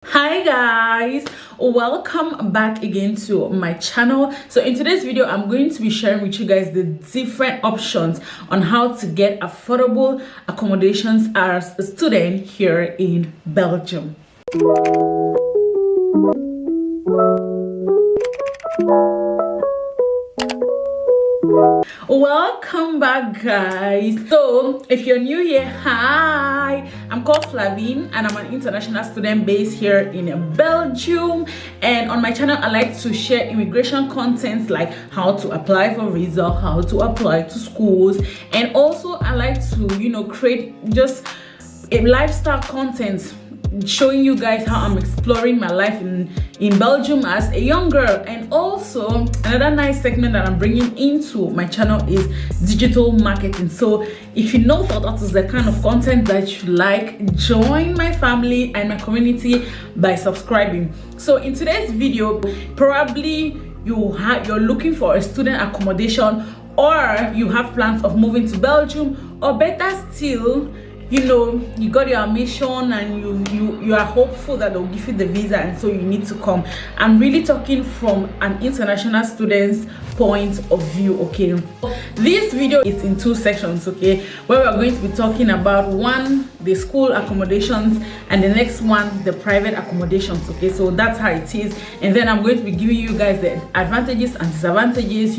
Hi guys, welcome back again to my channel. So in today's video I'm going to be sharing with you guys the different options on how to get affordable accommodations as a student here in Belgium. Welcome back guys. So if you're new here, hi, I'm called Flavine and I'm an international student based here in Belgium, and on my channel I like to share immigration content like how to apply for visa, how to apply to schools, and also I like to create just a lifestyle content showing you guys how I'm exploring my life in Belgium as a young girl. And also another nice segment that I'm bringing into my channel is digital marketing. So if you know that is the kind of content that you like, join my family and my community by subscribing. So in today's video, probably you're looking for a student accommodation, or you have plans of moving to Belgium, or better still, you got your admission and you are hopeful that they'll give you the visa, and so you need to come. I'm really talking from an international student's point of view. Okay, this video is in two sections, okay, where we're going to be talking about one, the school accommodations, and the next one, the private accommodations. Okay, so that's how it is, and then I'm going to be giving you guys the advantages and disadvantages,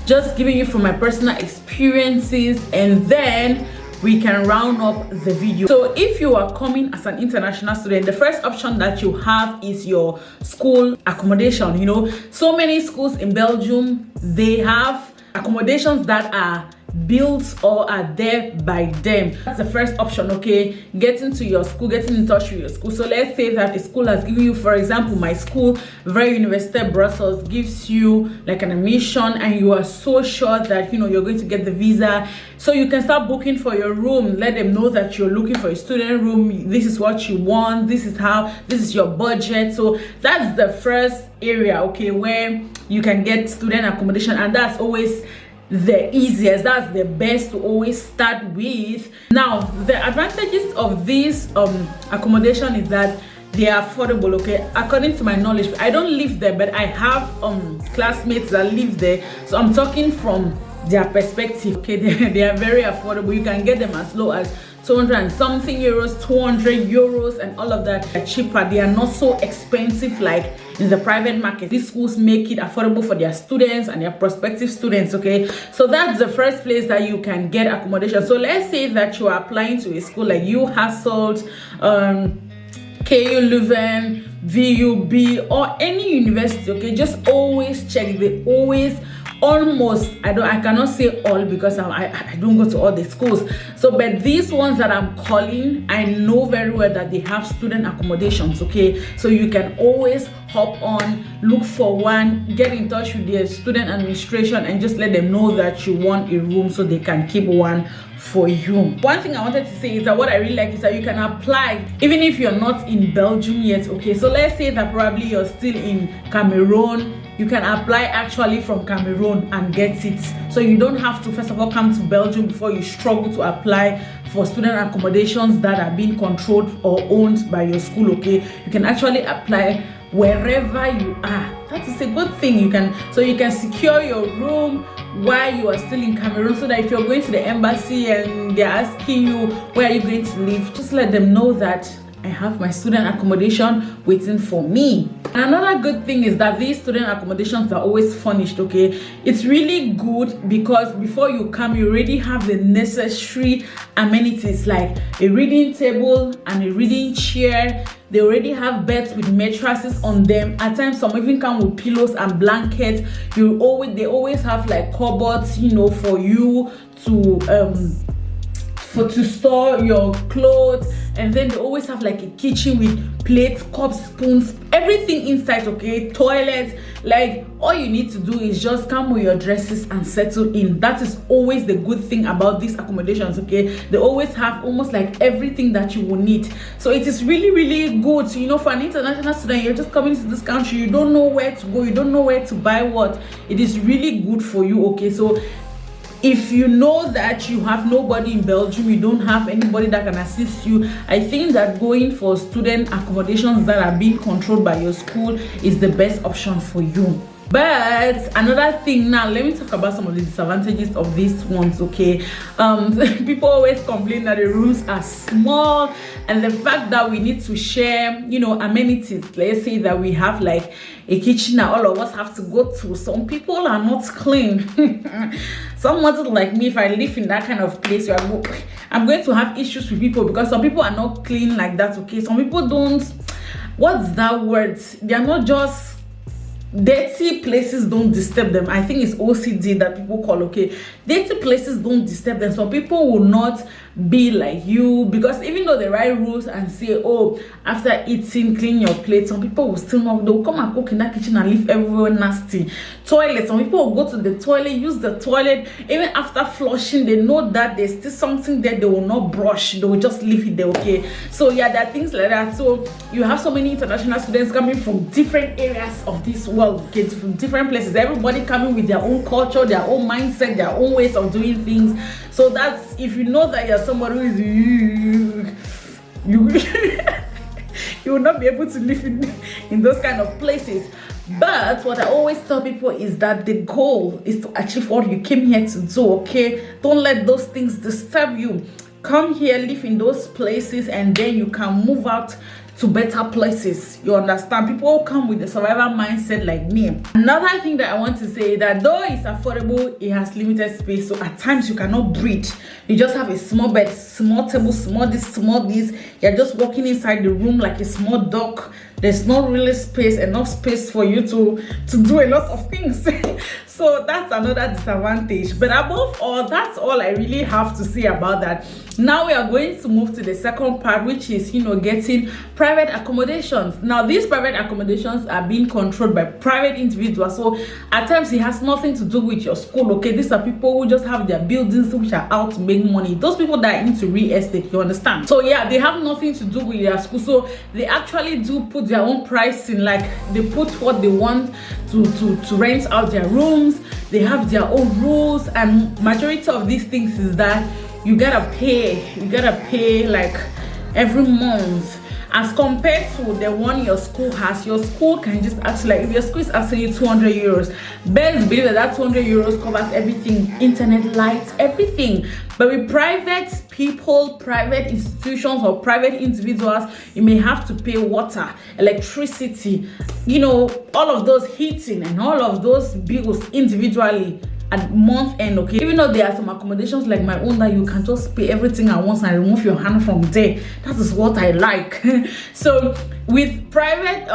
just giving you from my personal experiences, and then we can round up the video. So if you are coming as an international student, the first option that you have is your school accommodation. So many schools in Belgium, they have accommodations that are built or are there by them. That's the first option. Okay, getting to your school, getting in touch with your school. So let's say that a school has given you, for example, my school, Vrije University Brussels, gives you like an admission, and you are so sure that you're going to get the visa. So you can start booking for your room. Let them know that you're looking for a student room. This is what you want. This is your budget. So that's the first area, okay, where you can get student accommodation, and that's always the easiest, that's the best to always start with. Now the advantages of this accommodation is that they are affordable. Okay, according to my knowledge, I don't live there, but I have classmates that live there, so I'm talking from their perspective. Okay, they are very affordable. You can get them as low as 200 and something euros, 200 euros, and all of that are cheaper. They are not so expensive like in the private market. These schools make it affordable for their students and their prospective students. Okay, so that's the first place that you can get accommodation. So let's say that you are applying to a school like Heusden, KU Leuven, VUB, or any university. Okay, just always check. They always almost, I cannot say all because I don't go to all the schools, so but these ones that I'm calling, I know very well that they have student accommodations. Okay, so you can always hop on, look for one, get in touch with the student administration, and just let them know that you want a room so they can keep one for you. One thing I wanted to say is that what I really like is that you can apply even if you're not in Belgium yet. Okay, so let's say that probably you're still in Cameroon, you can apply actually from Cameroon and get it. So you don't have to first of all come to Belgium before you struggle to apply for student accommodations that are being controlled or owned by your school. Okay, you can actually apply wherever you are. That is a good thing. You can secure your room while you are still in Cameroon, so that if you're going to the embassy and they're asking you where are you going to live, just let them know that I have my student accommodation waiting for me. And another good thing is that these student accommodations are always furnished. Okay, it's really good because before you come, you already have the necessary amenities like a reading table and a reading chair. They already have beds with mattresses on them. At times some even come with pillows and blankets. They always have like cupboards, for you to store your clothes, and then they always have like a kitchen with plates, cups, spoons, everything inside. Okay, toilets. Like all you need to do is just come with your dresses and settle in. That is always the good thing about these accommodations. Okay, they always have almost like everything that you will need. So it is really, really good. So, for an international student, you're just coming to this country, you don't know where to go, you don't know where to buy what. It is really good for you. Okay, so if you know that you have nobody in Belgium, you don't have anybody that can assist you, I think that going for student accommodations that are being controlled by your school is the best option for you. But another thing, now let me talk about some of the disadvantages of these ones. Okay, people always complain that the rooms are small, and the fact that we need to share, you know, amenities. Let's say that we have like a kitchen that all of us have to go to. Some people are not clean. Someone like me, if I live in that kind of place, I'm going to have issues with people because some people are not clean like that. Okay, some people don't, what's that word, they are not just dirty places, don't disturb them. I think it's OCD that people call. Okay, dirty places don't disturb them. Some people will not be like you, because even though they write rules and say, oh, after eating clean your plate, some people will still not. They'll come and cook in that kitchen and leave everywhere nasty. Toilet, some people will go to the toilet, use the toilet, even after flushing, they know that there's still something there, they will not brush, they will just leave it there. Okay, so yeah, there are things like that. So you have so many international students coming from different areas of this world, okay, from different places, everybody coming with their own culture, their own mindset, their own ways of doing things. So that's, if you know that you're somebody who is you you will not be able to live in those kind of places. But what I always tell people is that the goal is to achieve what you came here to do. Okay, don't let those things disturb you. Come here, live in those places, and then you can move out to better places. You understand? People come with a survival mindset like me. Another thing that I want to say, that though it's affordable, it has limited space. So at times you cannot breathe. You just have a small bed, small table, small this. You're just walking inside the room like a small dog. There's not really enough space for you to do a lot of things. So that's another disadvantage. But above all, that's all I really have to say about that. Now we are going to move to the second part, which is, you know, getting private accommodations. Now these private accommodations are being controlled by private individuals. So at times it has nothing to do with your school. Okay, these are people who just have their buildings which are out to make money. Those people that are into real estate, you understand? So yeah, they have nothing to do with their school. So they actually do put their own pricing, like they put what they want to rent out their rooms. They have their own rules, and majority of these things is that you gotta pay like every month, as compared to the one your school has. Your school can just ask, like if your school is asking you 200 euros, best believe that 200 euros covers everything, internet, lights, everything. But with private people, private institutions, or private individuals, you may have to pay water, electricity, you know, all of those heating and all of those bills individually at month end. Okay, even though there are some accommodations like my own that you can just pay everything at once and remove your hand from there. That is what I like. So with private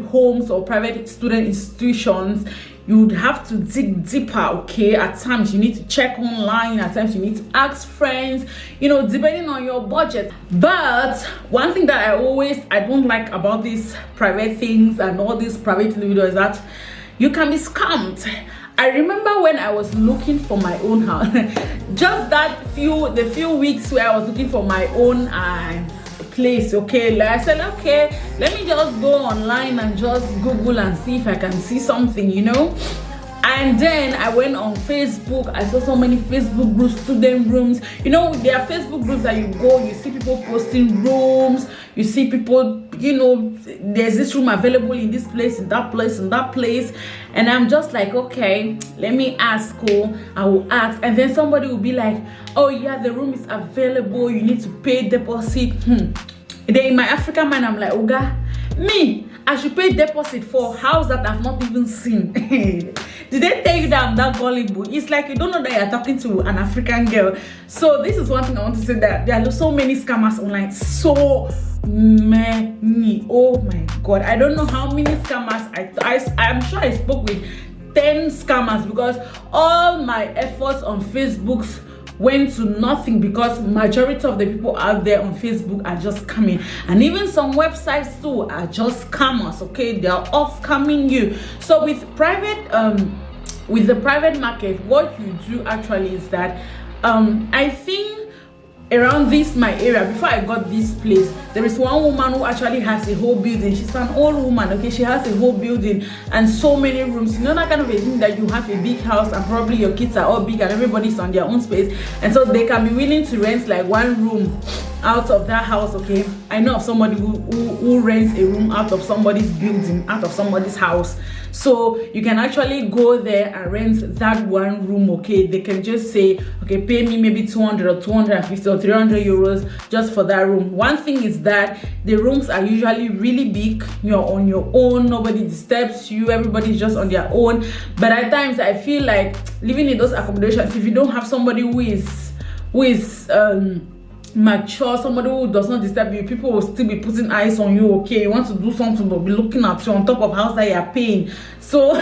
homes or private student institutions, you would have to dig deeper. Okay, at times you need to check online, at times you need to ask friends, you know, depending on your budget. But one thing that I don't like about these private things and all these private individuals is that you can be scammed. I remember when I was looking for my own house, just the few weeks where I was looking for my own place. Okay, like I said, okay, let me just go online and just Google and see if I can see something, you know. And then I went on Facebook. I saw so many Facebook groups, student rooms. You know, there are Facebook groups that you go, you see people posting rooms, you see people, you know, there's this room available in this place, in that place, in that place. And I'm just like, okay, let me ask. I will ask. And then somebody will be like, oh yeah, the room is available, you need to pay deposit. Then in my African mind, I'm like, Oga, me, I should pay deposit for a house that I've not even seen. Did they tell you that I'm that gullible? It's like you don't know that you're talking to an African girl. So this is one thing I want to say, that there are so many scammers online. So many. Oh my god, I don't know how many scammers. I'm sure I spoke with 10 scammers, because all my efforts on Facebook went to nothing, because majority of the people out there on Facebook are just scamming, and even some websites too are just scammers. Okay, they are off scamming you. So with the private market, what you do actually is that I think around this my area, before I got this place, there is one woman who actually has a whole building. She's an old woman, okay? She has a whole building and so many rooms. You know that kind of a thing that you have a big house and probably your kids are all big and everybody's on their own space, and so they can be willing to rent like one room out of that house, okay? I know of somebody who rents a room out of somebody's building, out of somebody's house. So you can actually go there and rent that one room, okay? They can just say, okay, pay me maybe 200 or 250 or 300 euros just for that room. One thing is that the rooms are usually really big. You're on your own, nobody disturbs you, everybody's just on their own. But at times I feel like living in those accommodations, if you don't have somebody who is mature, somebody who does not disturb you, people will still be putting eyes on you, okay? You want to do something, they'll be looking at you on top of house that you are paying. So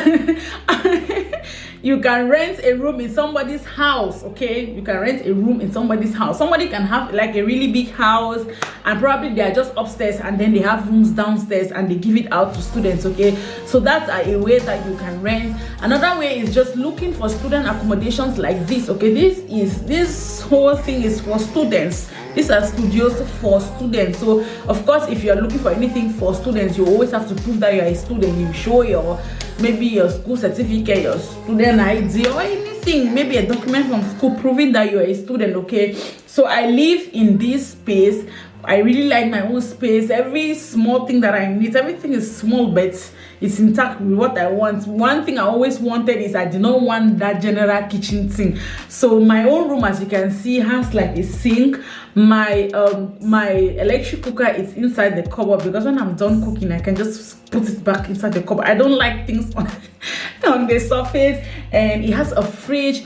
you can rent a room in somebody's house, okay? You can rent a room in somebody's house. Somebody can have like a really big house and probably they are just upstairs and then they have rooms downstairs and they give it out to students, okay? So that's a way that you can rent. Another way is just looking for student accommodations like this, okay? This whole thing is for students. These are studios for students. So of course, if you are looking for anything for students, you always have to prove that you are a student. You show your maybe your school certificate, your student ID, or anything, maybe a document from school proving that you are a student, okay? So I live in this space. I really like my own space. Every small thing that I need, everything is small, but it's intact with what I want. One thing I always wanted is I did not want that general kitchen thing. So my own room, as you can see, has like a sink. My my electric cooker is inside the cupboard because when I'm done cooking, I can just put it back inside the cupboard. I don't like things on the surface. And it has a fridge.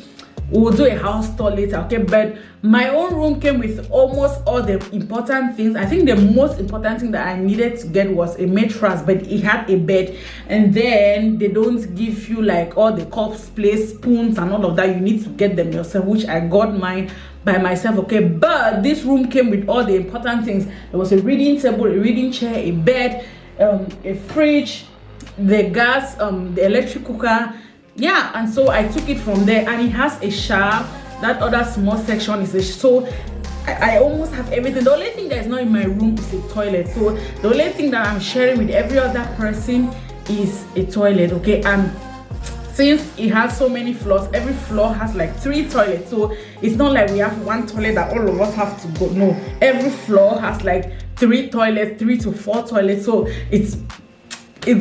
We'll do a house tour later, okay? But my own room came with almost all the important things. I think the most important thing that I needed to get was a mattress, but it had a bed. And then they don't give you like all the cups, plates, spoons and all of that. You need to get them yourself, which I got mine by myself, okay? But this room came with all the important things. There was a reading table, a reading chair, a bed, a fridge, the gas, the electric cooker. Yeah, and so I took it from there, and it has a shower. That other small section is so I almost have everything. The only thing that is not in my room is a toilet. So the only thing that I'm sharing with every other person is a toilet, okay? And since it has so many floors, every floor has like 3 toilets. So it's not like we have one toilet that all of us have to go. No, every floor has like 3 toilets, 3 to 4 toilets. So it's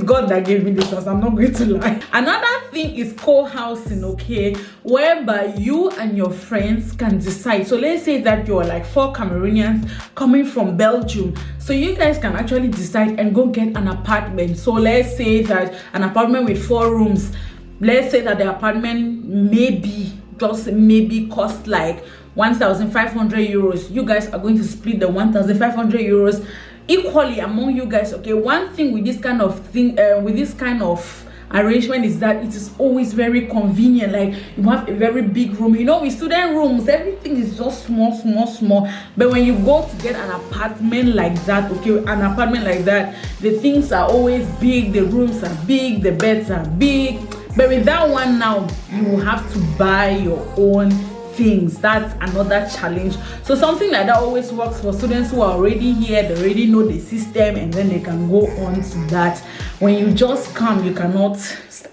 God that gave me this house, I'm not going to lie. Another thing is co-housing, okay, whereby you and your friends can decide. So let's say that you're like 4 Cameroonians coming from Belgium, so you guys can actually decide and go get an apartment. So let's say that an apartment with 4 rooms, let's say that the apartment maybe just maybe cost like 1,500 euros. You guys are going to split the 1,500 euros equally among you guys, okay? One thing with this kind of thing, with this kind of arrangement is that it is always very convenient. Like you have a very big room, you know, with student rooms everything is just small. But when you go to get an apartment like that, okay, an apartment like that, the things are always big, the rooms are big, the beds are big. But with that one now, you will have to buy your own things. That's another challenge. So something like that always works for students who are already here. They already know the system, and then they can go on to that. When you just come, you cannot,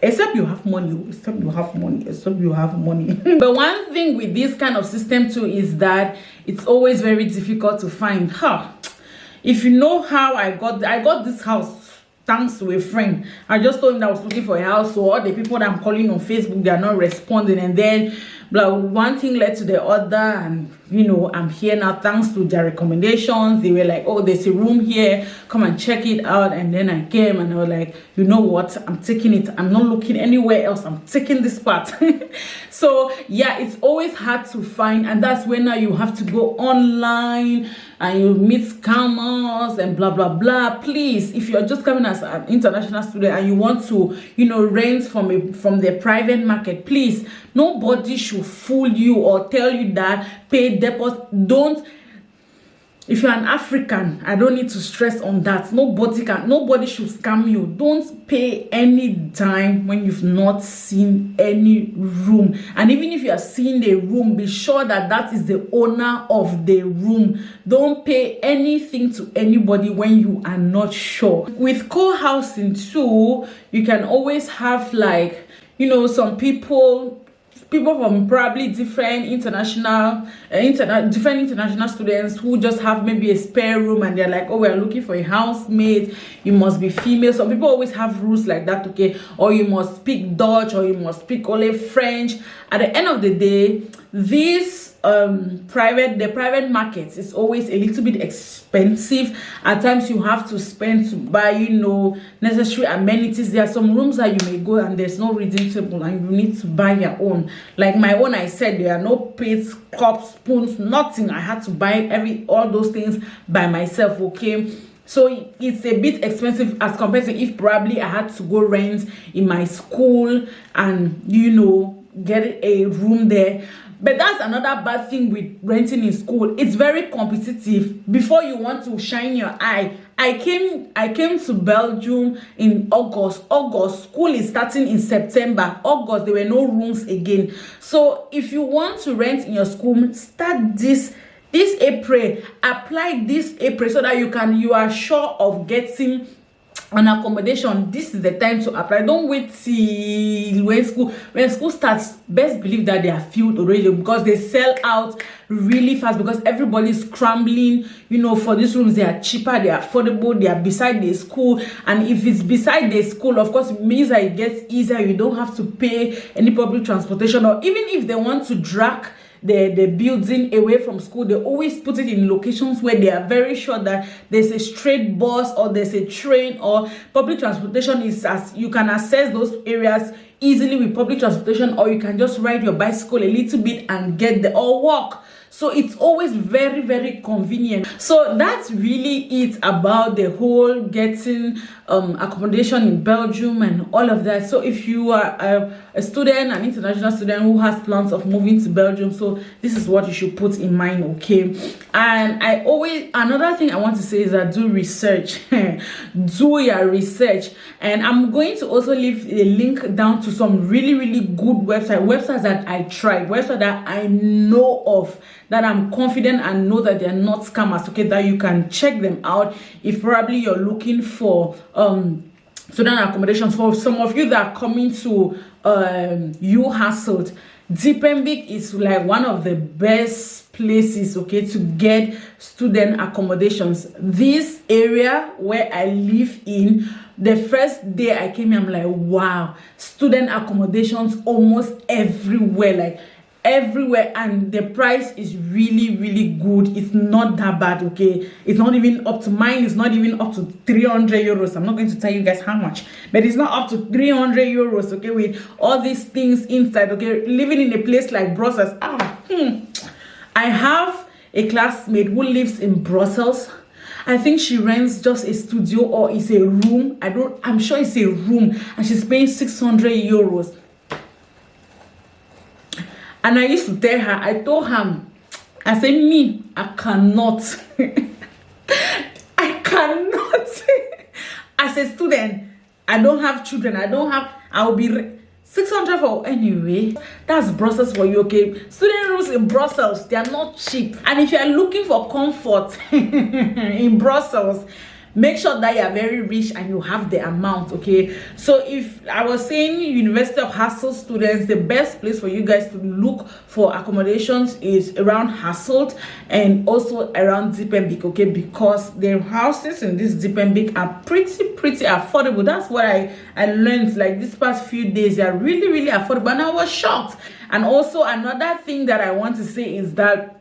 except you have money. But one thing with this kind of system too is that it's always very difficult to find. If you know how I got this house thanks to a friend. I just told him that I was looking for a house, so all the people that I'm calling on Facebook, they are not responding, and then one thing led to the other, and you know, I'm here now thanks to their recommendations. They were like, oh, there's a room here, come and check it out. And then I came and I was like, you know what, I'm taking it. I'm not looking anywhere else, I'm taking this part. So yeah, it's always hard to find, and that's when now you have to go online and you meet scammers and blah blah blah. Please, if you're just coming as an international student and you want to, you know, rent from the private market, please, nobody should fool you or tell you that pay deposit. if you're an African, I don't need to stress on that. Nobody should scam you. Don't pay any dime when you've not seen any room. And even if you are seeing the room, be sure that that is the owner of the room. Don't pay anything to anybody when you are not sure. With co-housing too, you can always have, like, you know, some people from probably different international students who just have maybe a spare room, and they're like, oh, we're looking for a housemate, you must be female. Some people always have rules like that, okay? Or you must speak Dutch, or you must speak only French. At the end of the day, this private markets is always a little bit expensive. At times you have to spend to buy, you know, necessary amenities. There are some rooms that you may go and there's no reading table and you need to buy your own. Like my own, I said there are no plates, cups, spoons, nothing. I had to buy all those things by myself, okay? So it's a bit expensive as compared to if probably I had to go rent in my school and, you know, get a room there. But that's another bad thing with renting in school. It's very competitive. Before you want to shine your eye, I came to Belgium in August. School is starting in September. August, there were no rooms again. So if you want to rent in your school, start this April. Apply this April so that you are sure of getting an accommodation. This is the time to apply. Don't wait till when school starts. Best believe that they are filled already, because they sell out really fast, because everybody's scrambling, you know, for these rooms. They are cheaper, they are affordable, they are beside the school. And if it's beside the school, of course, it means that it gets easier. You don't have to pay any public transportation, or even if they want to drag the building away from school, they always put it in locations where they are very sure that there's a straight bus or there's a train or public transportation. You can access those areas easily with public transportation, or you can just ride your bicycle a little bit and get there, or walk. So it's always very, very convenient. So that's really it about the whole getting accommodation in Belgium and all of that. So if you are a student, an international student who has plans of moving to Belgium, so this is what you should put in mind, okay? And another thing I want to say is that do research. Do your research. And I'm going to also leave a link down to some really, really good websites that I tried, websites that I know of, that I'm confident and know that they're not scammers, okay? That you can check them out if probably you're looking for student accommodations. For some of you that are coming to Heusden, Diepenbeek is like one of the best places, okay, to get student accommodations. This area where I live in, the first day I came here, I'm like, wow, student accommodations almost everywhere, like everywhere, and the price is really, really good. It's not that bad, okay? It's not even up to mine. It's not even up to 300 euros. I'm not going to tell you guys how much, but it's not up to 300 euros, okay, with all these things inside, okay? Living in a place like Brussels. I have a classmate who lives in Brussels. I think she rents just a studio, or it's a room. I'm sure it's a room, and she's paying 600 euros. And I used to tell her, I told her, I said, me, I cannot. I cannot. As a student, I don't have children. I'll be 600 for, anyway. That's Brussels for you, okay? Student rooms in Brussels, they are not cheap. And if you are looking for comfort in Brussels, make sure that you are very rich and you have the amount, okay? So if I was saying University of Heusden students, the best place for you guys to look for accommodations is around Heusden and also around Diepenbeek, okay? Because the houses in this Diepenbeek are pretty affordable. That's what I learned, like this past few days. They are really, really affordable, and I was shocked. And also another thing that I want to say is that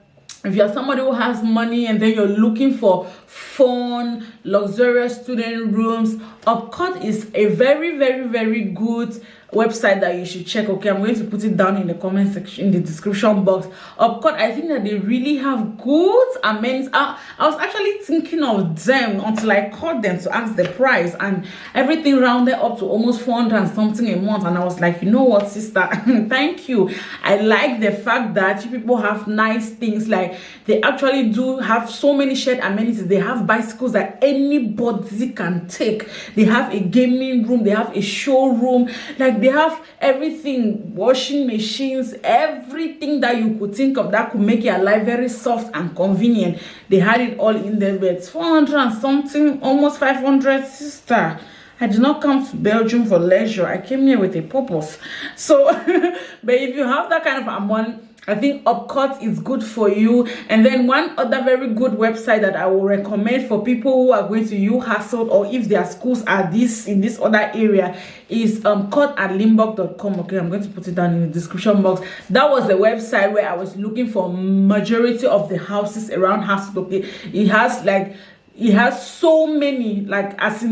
if you're somebody who has money and then you're looking for fun, luxurious student rooms, Upcut is a very, very, very good website that you should check. Okay, I'm going to put it down in the comment section, in the description box. Of course, I think that they really have good amenities. I was actually thinking of them until I called them to ask the price, and everything rounded up to almost 400 and something a month. And I was like, you know what, sister, thank you. I like the fact that you people have nice things. Like, they actually do have so many shared amenities. They have bicycles that anybody can take. They have a gaming room, they have a showroom, like they have everything, washing machines, everything that you could think of that could make your life very soft and convenient. They had it all in there. But 400 and something, almost 500, sister. I did not come to Belgium for leisure. I came here with a purpose. So, but if you have that kind of amount, I think Upcut is good for you. And then one other very good website that I will recommend for people who are going to use Hasselt, or if their schools are in this other area, is courtandlimburg.com. Okay, I'm going to put it down in the description box. That was the website where I was looking for majority of the houses around Hasselt. Okay, it has so many, like, as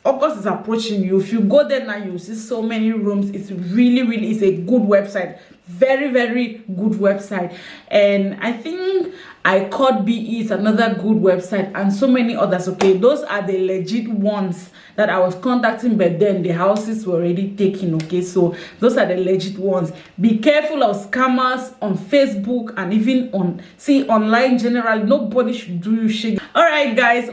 August is approaching you, if you go there now, you see so many rooms. It's really it's a good website, very good website. And I think iCourtBE is another good website, and so many others. Okay, those are the legit ones that I was contacting, but then the houses were already taken. Okay, so those are the legit ones. Be careful of scammers on Facebook and even online generally. Nobody should do you shit. All right, guys,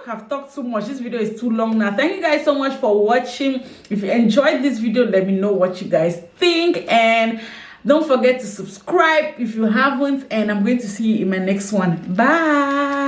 I've talked too much. This video is too long now. Thank you guys so much for watching. If you enjoyed this video, let me know what you guys think, and don't forget to subscribe if you haven't, and I'm going to see you in my next one. Bye.